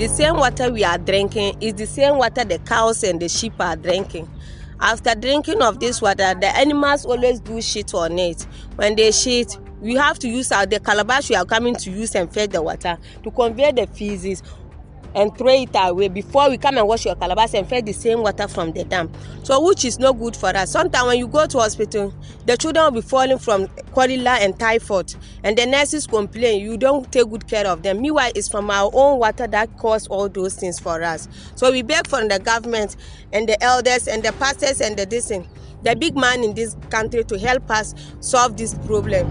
The same water we are drinking is the same water the cows and the sheep are drinking. After drinking of this water, the animals always do shit on it. When they shit, we have to use the calabash we are coming to use and fetch the water to convey the feces and throw it away before we come and wash your calabash and fetch the same water from the dam. So which is no good for us. Sometimes when you go to hospital, the children will be falling from cholera and typhoid, and the nurses complain you don't take good care of them. Meanwhile, it's from our own water that cause all those things for us. So we beg from the government and the elders and the pastors and the big man in this country to help us solve this problem.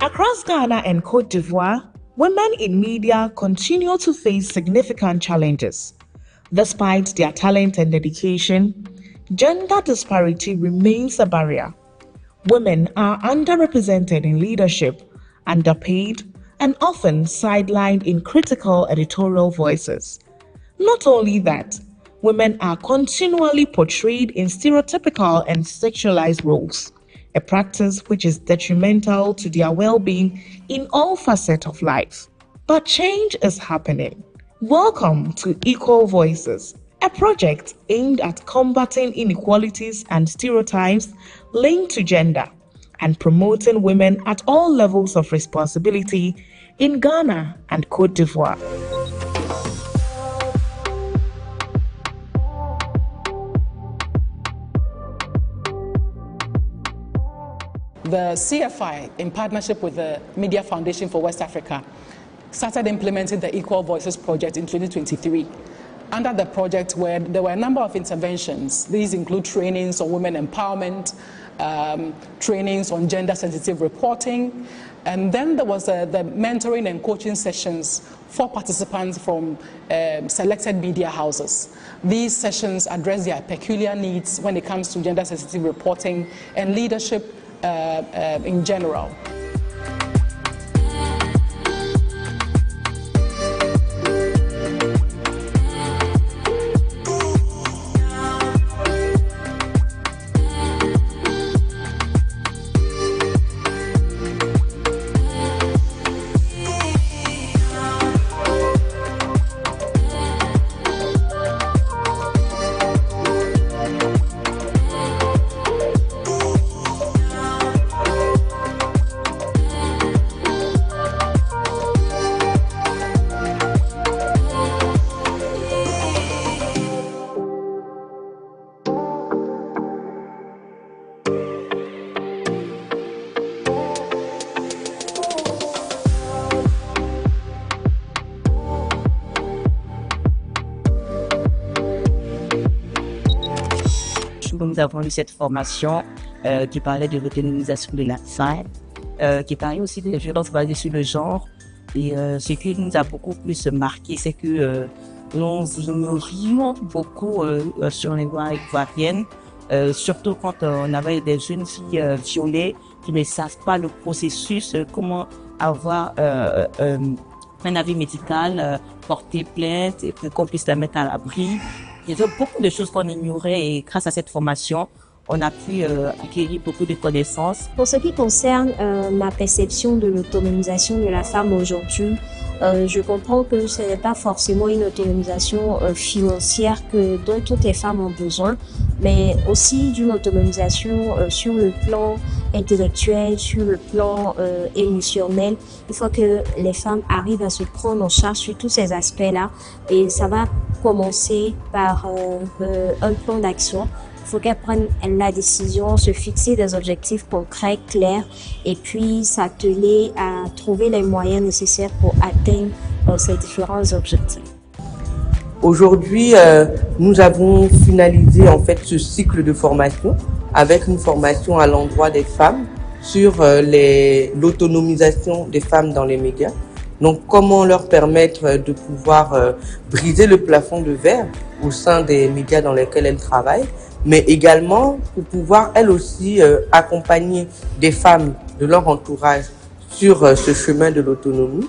Across Ghana and Côte d'Ivoire, women in media continue to face significant challenges. Despite their talent and dedication, gender disparity remains a barrier. Women are underrepresented in leadership, underpaid, and often sidelined in critical editorial voices. Not only that, women are continually portrayed in stereotypical and sexualized roles, a practice which is detrimental to their well-being in all facets of life. But change is happening. Welcome to Equal Voices, a project aimed at combating inequalities and stereotypes linked to gender and promoting women at all levels of responsibility in Ghana and Côte d'Ivoire. The CFI, in partnership with the Media Foundation for West Africa, started implementing the Equal Voices project in 2023. Under the project, where there were a number of interventions. These include trainings on women empowerment, trainings on gender-sensitive reporting, and then there was the mentoring and coaching sessions for participants from selected media houses. These sessions address their peculiar needs when it comes to gender-sensitive reporting and leadership in general. Nous avons eu cette formation qui parlait de l'autonomisation de la femme, qui parlait aussi des violences basées sur le genre. Et ce qui nous a beaucoup plus marqué, c'est que nous rions beaucoup sur les voies ivoiriennes, surtout quand on avait des jeunes filles violées qui ne savent pas le processus, comment avoir un avis médical, porter plainte et qu'on puisse la mettre à l'abri. Il y a beaucoup de choses qu'on ignorait et grâce à cette formation, on a pu acquérir beaucoup de connaissances. Pour ce qui concerne ma perception de l'autonomisation de la femme aujourd'hui, je comprends que ce n'est pas forcément une autonomisation financière dont toutes les femmes ont besoin, mais aussi d'une autonomisation sur le plan intellectuel, sur le plan émotionnel. Il faut que les femmes arrivent à se prendre en charge sur tous ces aspects-là, et ça va commencer par un plan d'action. Il faut qu'elles prennent la décision, se fixer des objectifs concrets, clairs, et puis s'atteler à trouver les moyens nécessaires pour atteindre ces différents objectifs. Aujourd'hui, nous avons finalisé en fait ce cycle de formation avec une formation à l'endroit des femmes sur l'autonomisation des femmes dans les médias. Donc, comment leur permettre de pouvoir briser le plafond de verre au sein des médias dans lesquels elles travaillent, mais également pour pouvoir elles aussi accompagner des femmes de leur entourage sur ce chemin de l'autonomie,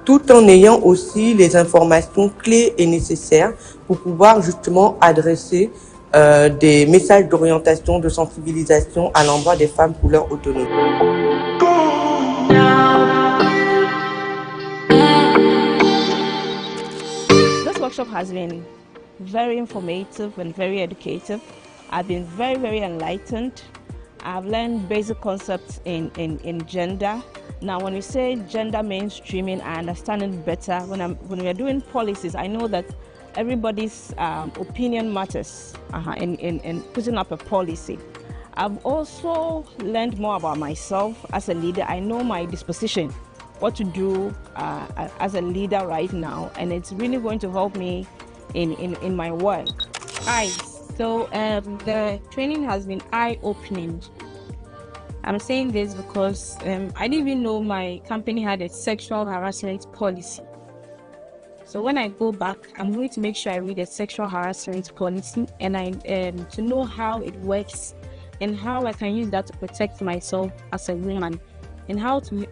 tout en ayant aussi les informations clés et nécessaires pour pouvoir justement adresser des messages d'orientation, de sensibilisation à l'endroit des femmes pour leur autonomie. This workshop has been very informative and very educative. I've been very, very enlightened. I've learned basic concepts in gender. Now, when we say gender mainstreaming, I understand it better. When we are doing policies, I know that everybody's opinion matters in putting up a policy. I've also learned more about myself as a leader. I know my disposition, what to do as a leader right now, and it's really going to help me in my work. So the training has been eye-opening. I'm saying this because I didn't even know my company had a sexual harassment policy. So when I go back, I'm going to make sure I read a sexual harassment policy and to know how it works and how I can use that to protect myself as a woman, and how to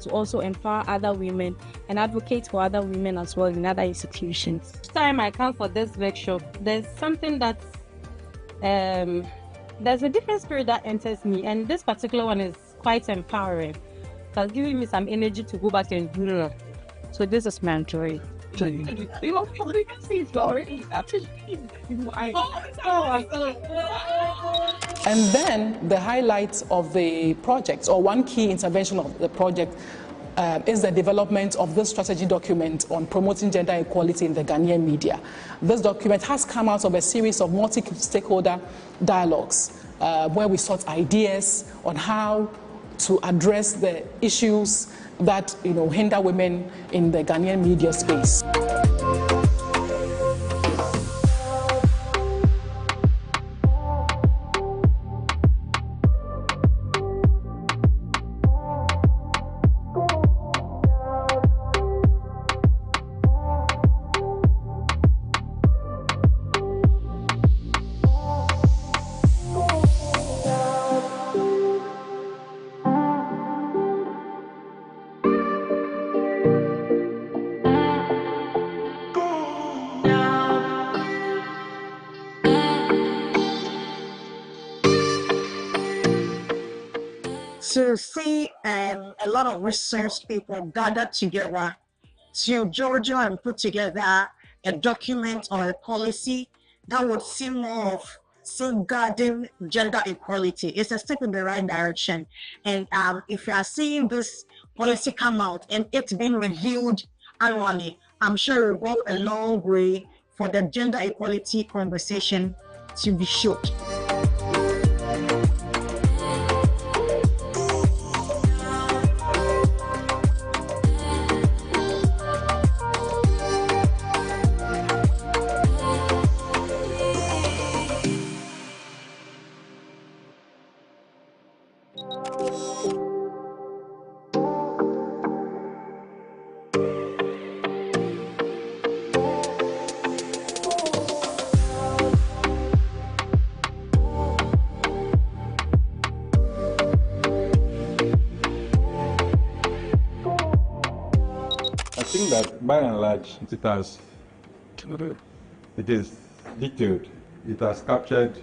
also empower other women and advocate for other women as well in other institutions. Each time I come for this workshop, there's something that there's a different spirit that enters me, and this particular one is quite empowering. It has given me some energy to go back and do it. So this is mandatory. And then the highlights of the project, or one key intervention of the project, is the development of this strategy document on promoting gender equality in the Ghanaian media. This document has come out of a series of multi-stakeholder dialogues where we sought ideas on how to address the issues that hinder women in the Ghanaian media space. To see a lot of research people gathered together to Georgia and put together a document or a policy that would see more of safeguarding gender equality. It's a step in the right direction. And if you are seeing this policy come out and it's being reviewed annually, I'm sure it will go a long way for the gender equality conversation to be short. I think that by and large it is detailed. It has captured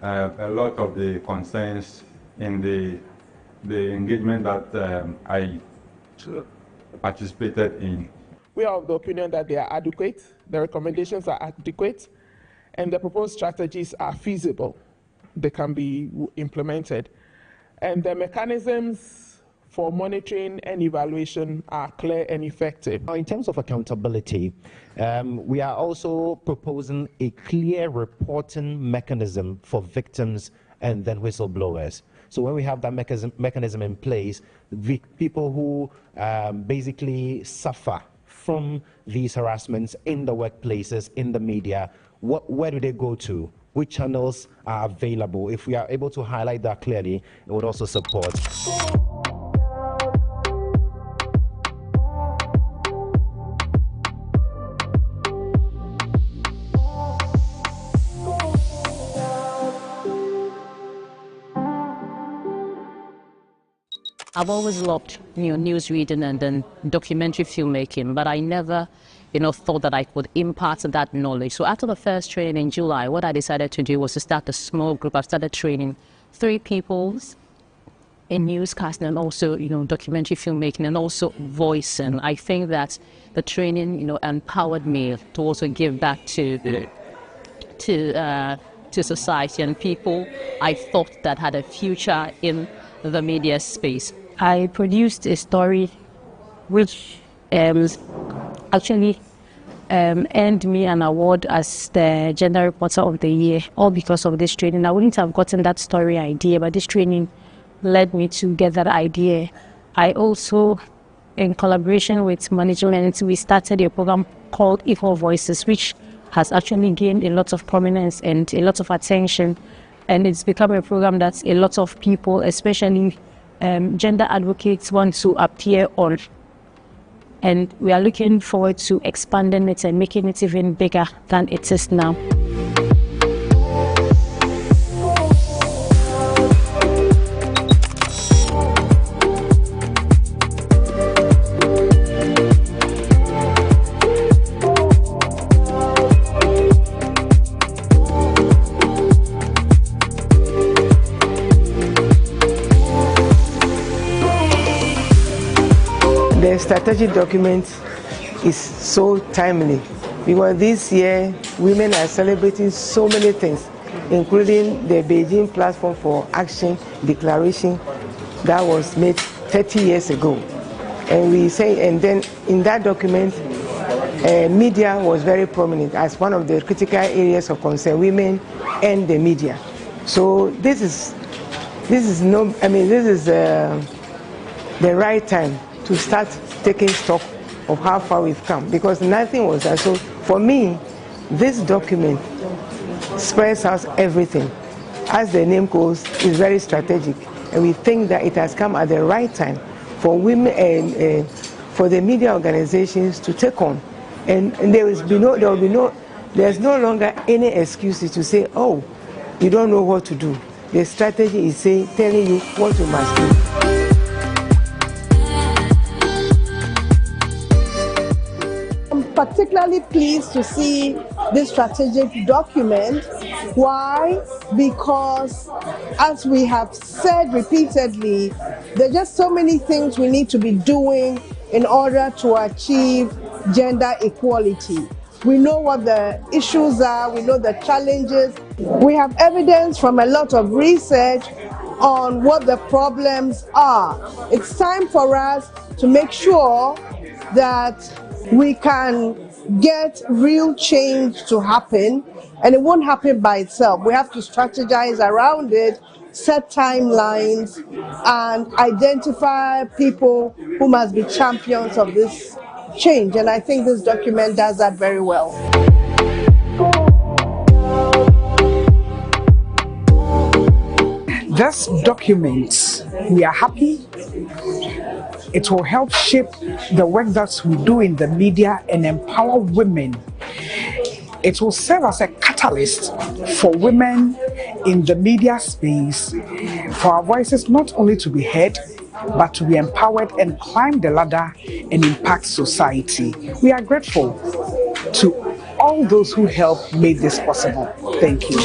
a lot of the concerns in the engagement that I participated in. We are of the opinion that they are adequate, the recommendations are adequate, and the proposed strategies are feasible. They can be implemented. And the mechanisms for monitoring and evaluation are clear and effective. In terms of accountability, we are also proposing a clear reporting mechanism for victims and then whistleblowers. So when we have that mechanism in place, the people who basically suffer from these harassments in the workplaces, in the media, where do they go to? Which channels are available? If we are able to highlight that clearly, it would also support. I've always loved news reading and then documentary filmmaking, but I never thought that I could impart that knowledge. So after the first training in July, what I decided to do was to start a small group. I started training 3 people in newscasting and also documentary filmmaking and also voice. And I think that the training empowered me to also give back to society and people I thought that had a future in the media space. I produced a story which actually earned me an award as the Gender Reporter of the Year, all because of this training. I wouldn't have gotten that story idea, but this training led me to get that idea. I also, in collaboration with management, we started a program called Equal Voices, which has actually gained a lot of prominence and a lot of attention. And it's become a program that a lot of people, especially gender advocates, want to appear on. And we are looking forward to expanding it and making it even bigger than it is now. The strategic document is so timely because this year women are celebrating so many things, including the Beijing Platform for Action Declaration that was made 30 years ago. And we say, and then in that document, media was very prominent as one of the critical areas of concern, women and the media. So this is the right time to start taking stock of how far we've come, because nothing was done. So for me, this document spells out everything. As the name goes, it's very strategic, and we think that it has come at the right time for women and for the media organizations to take on. And there's no longer any excuses to say, oh, you don't know what to do. The strategy is telling you what you must do. Particularly pleased to see this strategic document. Why? Because, as we have said repeatedly, there are just so many things we need to be doing in order to achieve gender equality. We know what the issues are, we know the challenges. We have evidence from a lot of research on what the problems are. It's time for us to make sure that we can get real change to happen, and it won't happen by itself. We have to strategize around it, set timelines, and identify people who must be champions of this change. And I think this document does that very well. This document, we are happy. It will help shape the work that we do in the media and empower women. It will serve as a catalyst for women in the media space, for our voices not only to be heard, but to be empowered and climb the ladder and impact society. We are grateful to all those who helped make this possible. Thank you.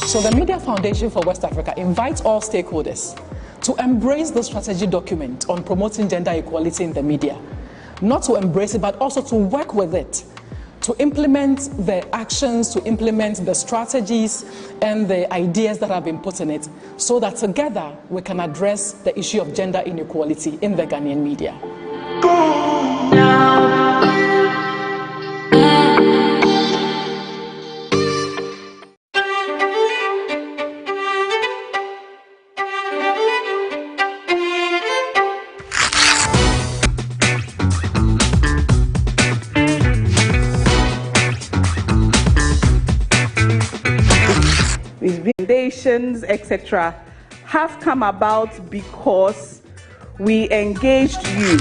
So the Media Foundation for West Africa invites all stakeholders to embrace the strategy document on promoting gender equality in the media. Not to embrace it, but also to work with it to implement the actions, to implement the strategies and the ideas that have been put in it, so that together we can address the issue of gender inequality in the Ghanaian media. Recommendations, etc., have come about because we engaged you.